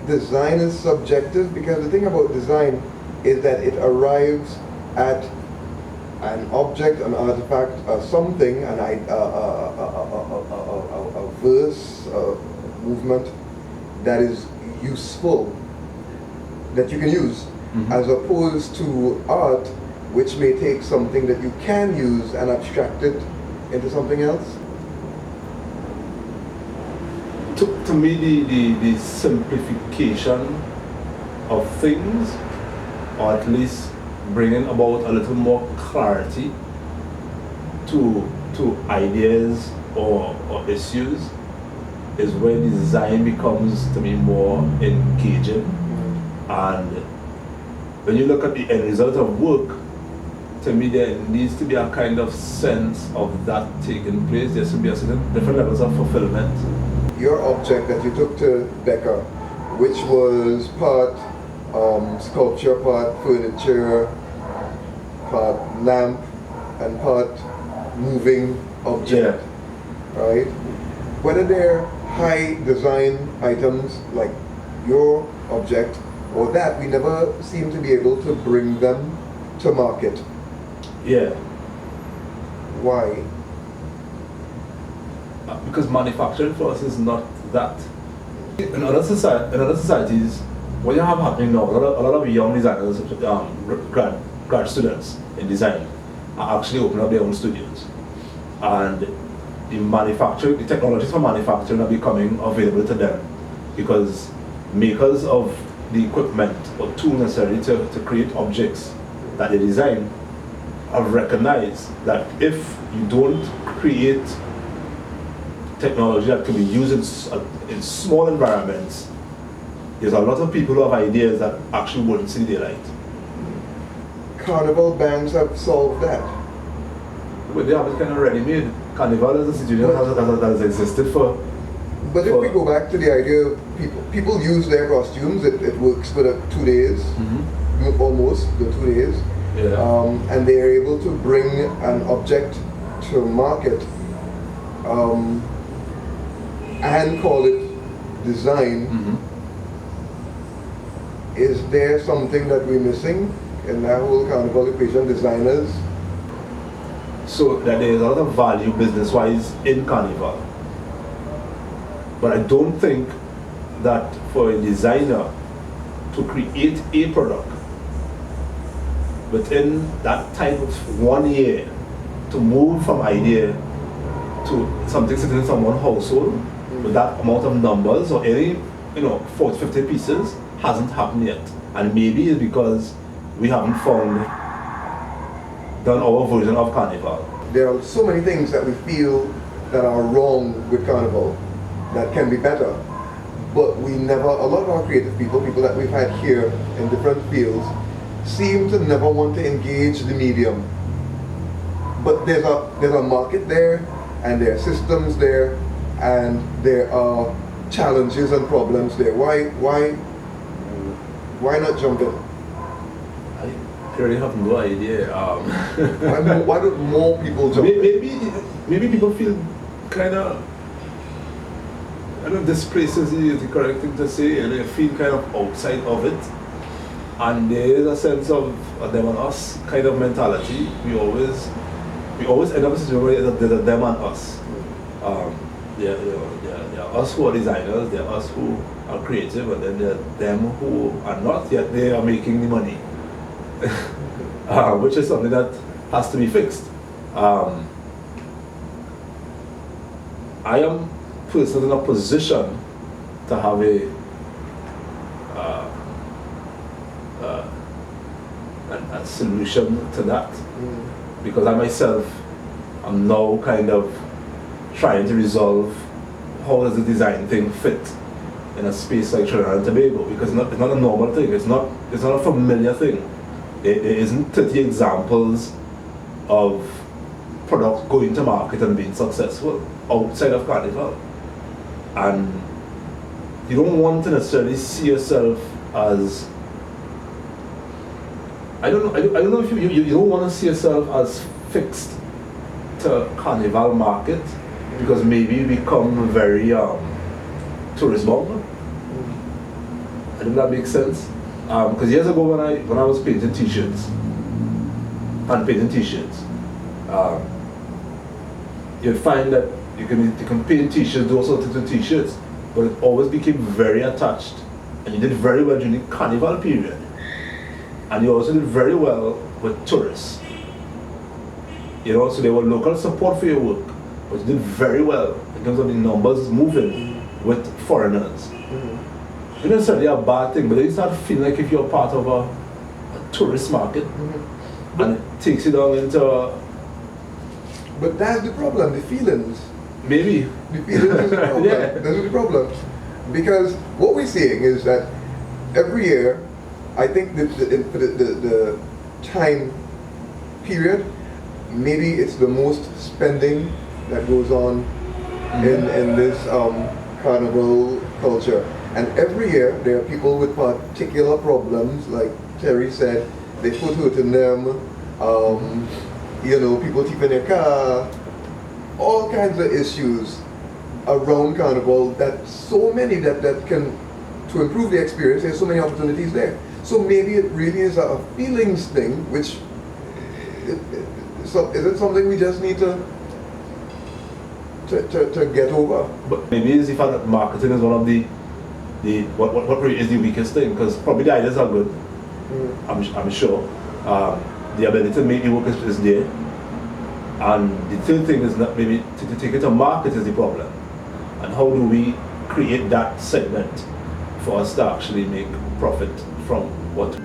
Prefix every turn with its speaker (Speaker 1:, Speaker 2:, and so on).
Speaker 1: design is subjective? Because the thing about design is that it arrives at an object, an artifact, something, a verse, a movement that is useful, that you can use, as opposed to art, which may take something that you can use and abstract it into something else?
Speaker 2: To me, the simplification of things, or at least bringing about a little more clarity to ideas or issues, is where design becomes, to me, more engaging. And when you look at the end result of work, to me there needs to be a kind of sense of that taking place. There should be a certain different levels of fulfillment.
Speaker 1: Your object that you took to Becca, which was part sculpture, part furniture, part lamp, and part moving object, right? Whether they're high design items like your object or that, we never seem to be able to bring them to market.
Speaker 2: Yeah.
Speaker 1: Why?
Speaker 2: Because manufacturing for us is not that. In other societies, what you have happening now, a lot of young designers, grad students in design, are actually opening up their own studios. And the technologies for manufacturing are becoming available to them because makers of the equipment or tool necessary to create objects that they design have recognized that if you don't create technology that can be used in small environments, there's a lot of people who have ideas that actually wouldn't see daylight.
Speaker 1: Carnival bands have solved that.
Speaker 2: But they have it kind of ready-made. Carnival is a situation that has existed for.
Speaker 1: But if we go back to the idea of people use their costumes, it works for the 2 days, almost the 2 days, and they are able to bring an object to market and call it design. Is there something that we're missing in that whole carnival equation, designers?
Speaker 2: So that there is a lot of value business-wise in carnival. But I don't think that for a designer to create a product within that time of 1 year, to move from idea to something sitting in someone's household with that amount of numbers or any 40, 50 pieces hasn't happened yet. And maybe it's because we haven't done our version of carnival.
Speaker 1: There are so many things that we feel that are wrong with carnival that can be better, but a lot of our creative people that we've had here in different fields, seem to never want to engage the medium. But there's a market there, and there are systems there, and there are challenges and problems there. Why not jump in?
Speaker 2: I really have no idea.
Speaker 1: Why don't more people jump in?
Speaker 2: Maybe people feel kind of, I don't know, displaced is the correct thing to say, and they feel kind of outside of it. And there is a sense of a them and us kind of mentality. We always end up in a situation where there's a them and us. There are us who are designers, there are us who are creative, and then there are them who are not, yet they are making the money. Which is something that has to be fixed. I am personally in a position to have a solution to that, because I myself am now kind of trying to resolve how does the design thing fit in a space like Trinidad and Tobago, because it's not a normal thing, it's not a familiar thing. There isn't 30 examples of products going to market and being successful outside of carnival. And you don't want to necessarily see yourself as, I don't know if you don't want to see yourself as fixed to carnival market, because maybe you become very tourist bound. Does that make sense? Because years ago when I was painting t-shirts, hand painting t-shirts, you'd find that you can paint t-shirts, do all sorts of t-shirts, but it always became very attached. And you did very well during the carnival period. And you also did very well with tourists. So there were local support for your work, but you did very well in terms of the numbers moving with foreigners. It's not necessarily a bad thing, but then you start feeling like if you're part of a tourist market, and it takes you down into
Speaker 1: But that's the problem, the feelings.
Speaker 2: maybe.
Speaker 1: The feelings is the problem.
Speaker 2: Yeah.
Speaker 1: That's the problem. Because what we're seeing is that every year, I think the time period, maybe it's the most spending that goes on in this carnival culture. And every year there are people with particular problems, like Terry said, they put hurt in them, people keeping their car, all kinds of issues around carnival, that so many that can, to improve the experience, there's so many opportunities there. So maybe it really is a feelings thing, which is it something we just need to get over?
Speaker 2: But maybe it's the fact that marketing is one of what probably is the weakest thing, because probably the ideas are good, I'm sure. The ability to make the work is there. And the third thing is not maybe to take it to market is the problem. And how do we create that segment for us to actually make profit from what